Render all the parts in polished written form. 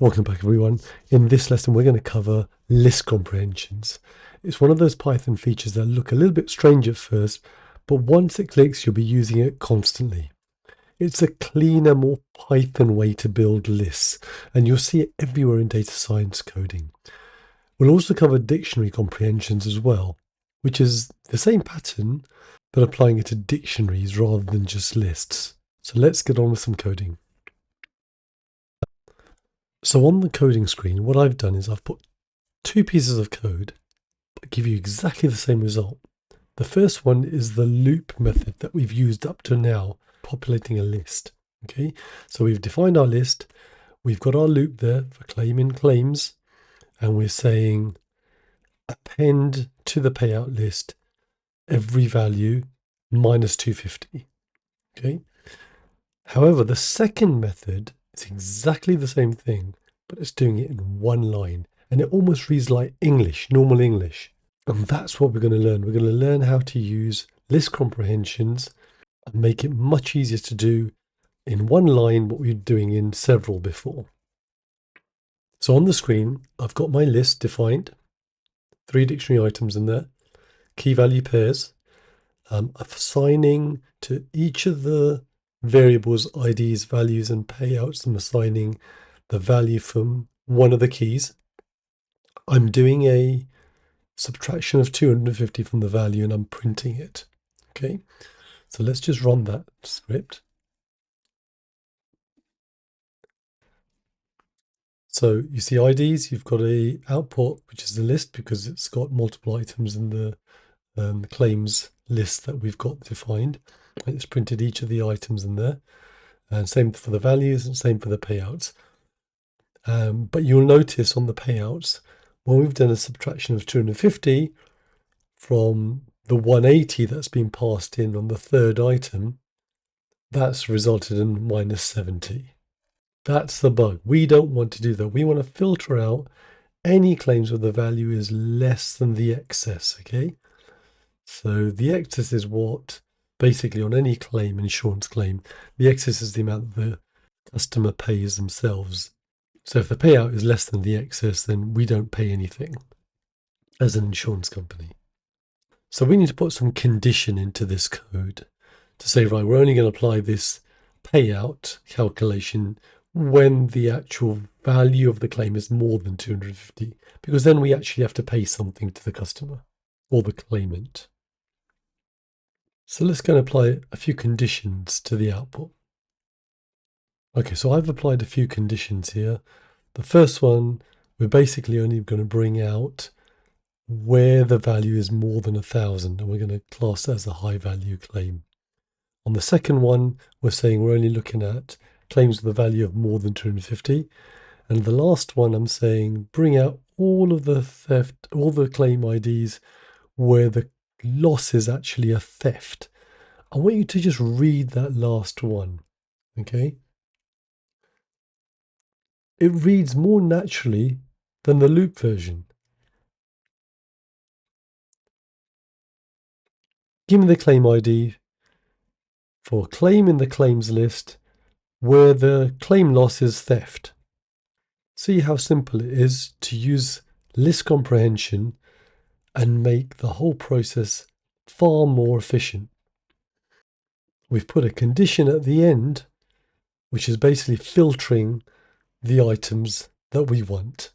Welcome back everyone. In this lesson we're going to cover list comprehensions. It's one of those Python features that look a little bit strange at first, but once it clicks you'll be using it constantly. It's a cleaner, more Python way to build lists, and you'll see it everywhere in data science coding. We'll also cover dictionary comprehensions as well, which is the same pattern but applying it to dictionaries rather than just lists. So let's get on with some coding. So on the coding screen, what I've done is I've put two pieces of code, but give you exactly the same result. The first one is the loop method that we've used up to now, populating a list. Okay, so we've defined our list, we've got our loop there for claim in claims, and we're saying append to the payout list every value minus 250. Okay. However, the second method is exactly the same thing, but it's doing it in one line. And it almost reads like English, normal English. And that's what we're going to learn. We're going to learn how to use list comprehensions and make it much easier to do in one line what we were doing in several before. So on the screen, I've got my list defined, 3 dictionary items in there, key value pairs. I'm assigning to each of the variables, IDs, values, and payouts. I'm assigning the value from one of the keys. I'm doing a subtraction of 250 from the value and I'm printing it. Okay, so let's just run that script. So you see IDs, you've got a output, which is the list because it's got multiple items in the claims list that we've got defined. It's printed each of the items in there, and same for the values and same for the payouts. But you'll notice on the payouts, when we've done a subtraction of 250 from the 180 that's been passed in on the third item, that's resulted in minus 70. That's the bug. We don't want to do that. We want to filter out any claims where the value is less than the excess, okay? So the excess is what, basically on any claim, insurance claim, the excess is the amount that the customer pays themselves. So if the payout is less than the excess, then we don't pay anything as an insurance company. So we need to put some condition into this code to say, right, we're only going to apply this payout calculation when the actual value of the claim is more than 250, because then we actually have to pay something to the customer or the claimant. So let's go and apply a few conditions to the output. Okay, so I've applied a few conditions here. The first one, we're basically only going to bring out where the value is more than 1,000, and we're going to class that as a high value claim. On the second one, we're saying we're only looking at claims with a value of more than 250. And the last one, I'm saying bring out all of the theft, all the claim IDs where the loss is actually a theft. I want you to just read that last one, okay? It reads more naturally than the loop version. Give me the claim ID for claim in the claims list where the claim loss is theft. See how simple it is to use list comprehension and make the whole process far more efficient. We've put a condition at the end, which is basically filtering the items that we want.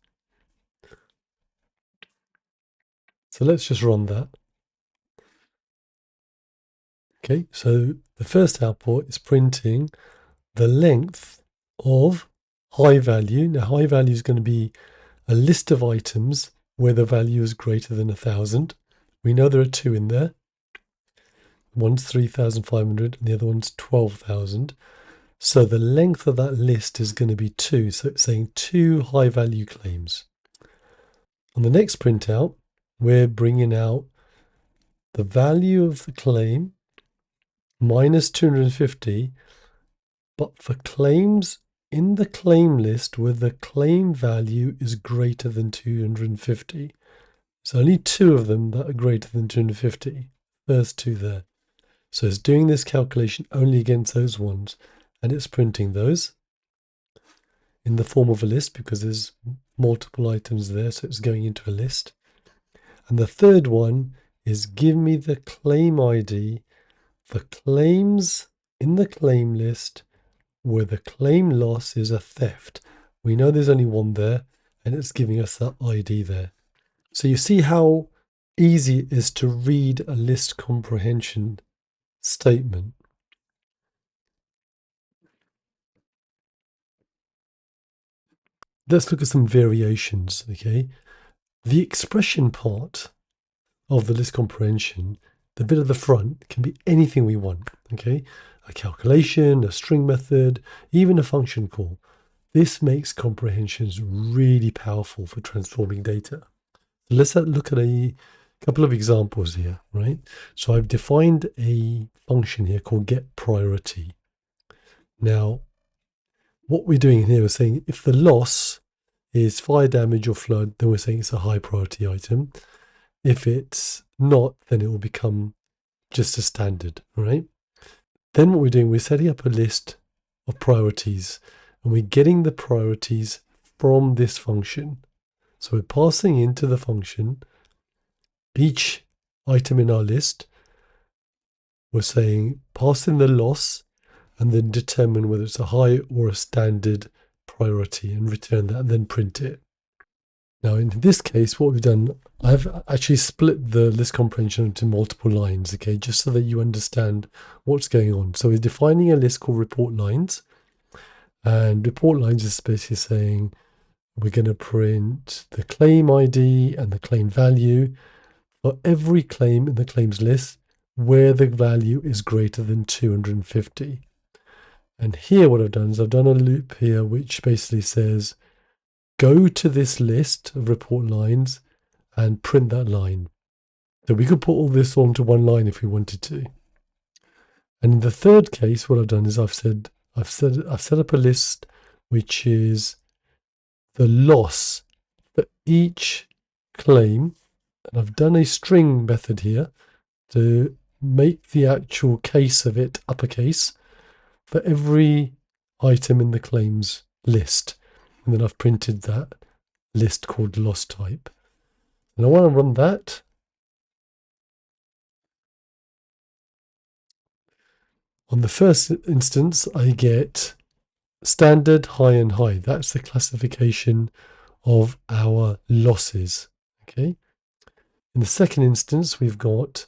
So let's just run that. Okay, so the first output is printing the length of high value. Now, high value is going to be a list of items where the value is greater than 1,000. We know there are 2 in there. One's 3,500 and the other one's 12,000. So the length of that list is going to be 2. So it's saying 2 high value claims. On the next printout, we're bringing out the value of the claim minus 250, but for claims in the claim list where the claim value is greater than 250. There's only 2 of them that are greater than 250. First 2 there. So it's doing this calculation only against those ones, and it's printing those. in the form of a list because there's multiple items there, so it's going into a list. And the third one is give me the claim ID for claims in the claim list where the claim loss is a theft. We know there's only one there, and it's giving us that ID there. So you see how easy it is to read a list comprehension statement. Let's look at some variations, okay? The expression part of the list comprehension, the bit at the front, can be anything we want, okay? A calculation, a string method, even a function call. This makes comprehensions really powerful for transforming data. So let's look at a couple of examples here, right? So I've defined a function here called getPriority. Now, what we're doing here is saying if the loss is fire damage or flood, then we're saying it's a high priority item. If it's not, then it will become just a standard, right? Then what we're doing, we're setting up a list of priorities, and we're getting the priorities from this function. So we're passing into the function each item in our list. We're saying pass in the loss and then determine whether it's a high or a standard priority and return that and then print it. Now in this case, what we've done, I've actually split the list comprehension into multiple lines, okay, just so that you understand what's going on. So we're defining a list called report lines, and report lines is basically saying we're going to print the claim ID and the claim value for every claim in the claims list where the value is greater than 250. And here what I've done is I've done a loop here which basically says go to this list of report lines and print that line. So we could put all this onto one line if we wanted to. And in the third case, what I've done is I've set up a list which is the loss for each claim, and I've done a string method here to make the actual case of it uppercase for every item in the claims list. And then I've printed that list called loss type. And I want to run that. On the first instance, I get standard, high, and high. That's the classification of our losses. Okay. In the second instance, we've got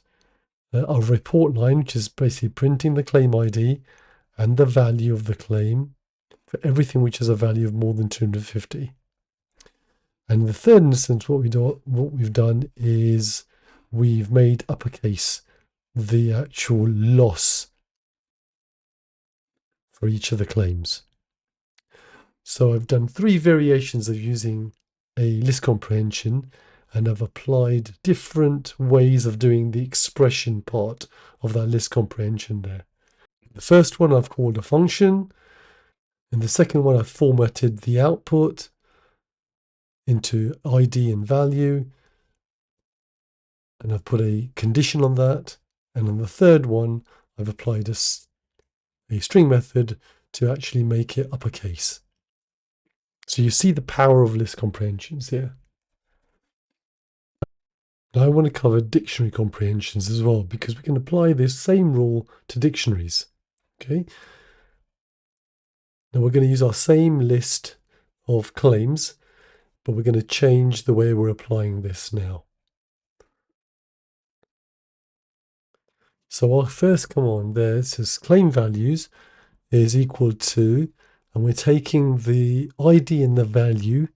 our report line, which is basically printing the claim ID and the value of the claim for everything which has a value of more than 250. And in the third instance, what we've done is we've made uppercase the actual loss for each of the claims. So I've done 3 variations of using a list comprehension, and I've applied different ways of doing the expression part of that list comprehension there. The first one I've called a function. In the second one, I've formatted the output into ID and value, and I've put a condition on that. And on the third one, I've applied a string method to actually make it uppercase. So you see the power of list comprehensions here. Now I want to cover dictionary comprehensions as well, because we can apply this same rule to dictionaries. Okay. Now we're going to use our same list of claims, but we're going to change the way we're applying this now. So our first command there says claim values is equal to, and we're taking the ID and the value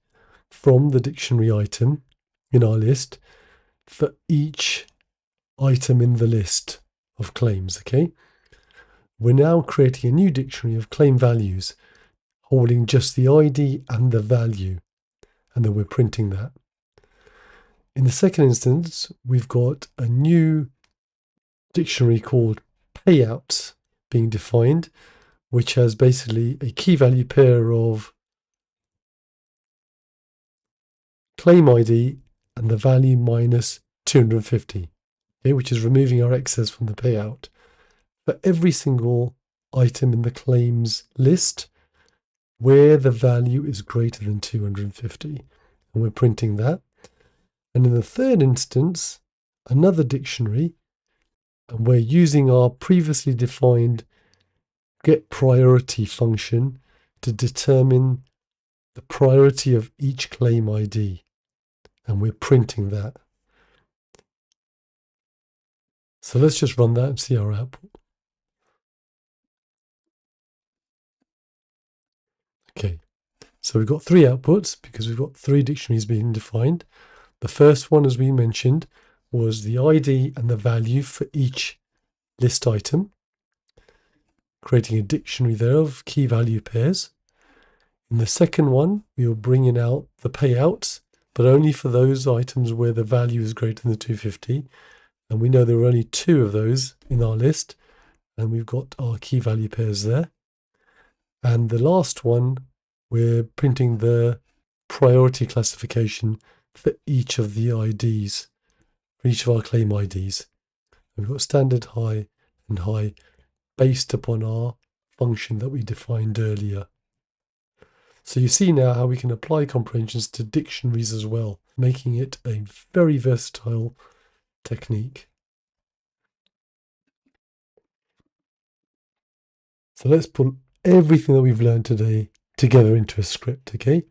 from the dictionary item in our list for each item in the list of claims, okay? We're now creating a new dictionary of claim values holding just the ID and the value, and then we're printing that. In the second instance, we've got a new dictionary called payouts being defined, which has basically a key value pair of claim ID and the value minus 250, okay, which is removing our excess from the payout. For every single item in the claims list, where the value is greater than 250. And we're printing that. And in the third instance, another dictionary, and we're using our previously defined getPriority function to determine the priority of each claim ID. And we're printing that. So let's just run that and see our output. Okay, so we've got three outputs because we've got three dictionaries being defined. The first one, as we mentioned, was the ID and the value for each list item, creating a dictionary there of key value pairs. In the second one, we were bringing out the payouts, but only for those items where the value is greater than 250. And we know there are only two of those in our list, and we've got our key value pairs there. And the last one, we're printing the priority classification for each of the IDs, for each of our claim IDs. We've got standard, high, and high based upon our function that we defined earlier. So you see now how we can apply comprehensions to dictionaries as well, making it a very versatile technique. So let's put everything that we've learned today together into a script, okay?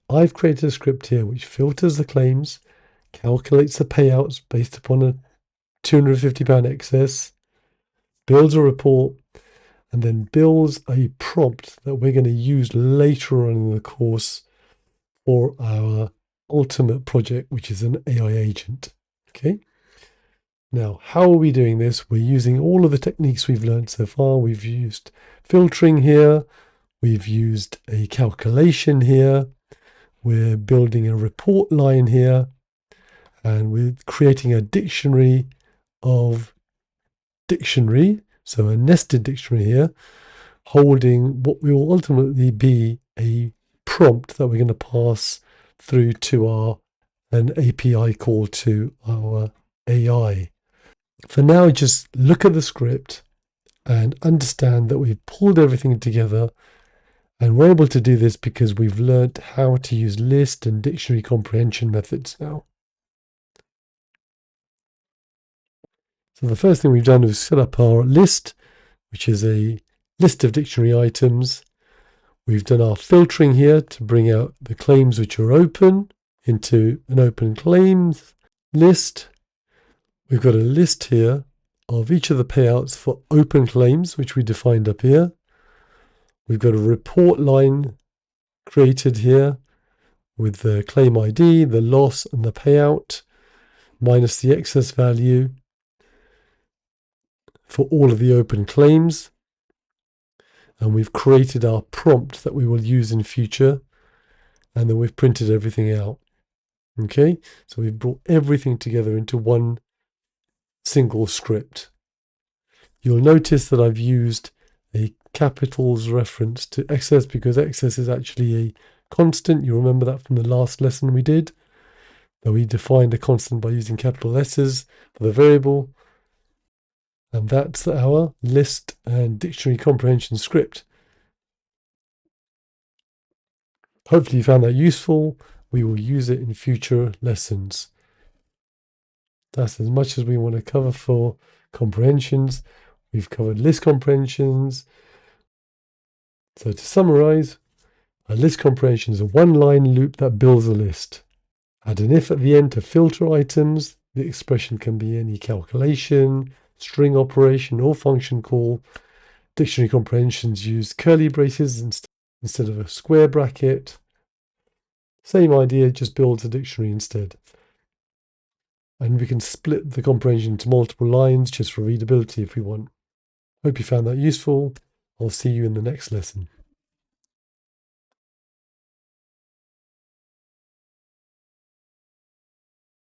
I've created a script here which filters the claims, calculates the payouts based upon a £250 excess, builds a report, and then builds a prompt that we're going to use later on in the course for our ultimate project, which is an AI agent. Okay. Now, how are we doing this? We're using all of the techniques we've learned so far. We've used filtering here. We've used a calculation here. We're building a report line here. And we're creating a dictionary of dictionary. So a nested dictionary here, holding what will ultimately be a prompt that we're going to pass through to an API call to our AI. For now, just look at the script and understand that we've pulled everything together, and we're able to do this because we've learned how to use list and dictionary comprehension methods now. So the first thing we've done is set up our list, which is a list of dictionary items. We've done our filtering here to bring out the claims which are open into an open claims list. We've got a list here of each of the payouts for open claims, which we defined up here. We've got a report line created here with the claim ID, the loss, and the payout, minus the excess value for all of the open claims. And we've created our prompt that we will use in future. And then we've printed everything out. Okay, so we've brought everything together into one single script. You'll notice that I've used a capitals reference to excess because excess is actually a constant. You remember that from the last lesson we did, that we defined a constant by using capital letters for the variable. And that's our list and dictionary comprehension script. Hopefully you found that useful. We will use it in future lessons. That's as much as we want to cover for comprehensions. We've covered list comprehensions. So to summarize, a list comprehension is a one-line loop that builds a list. Add an if at the end to filter items. The expression can be any calculation, string operation, or function call. Dictionary comprehensions use curly braces instead of a square bracket. Same idea, just builds a dictionary instead. And we can split the comprehension into multiple lines just for readability if we want. Hope you found that useful. I'll see you in the next lesson.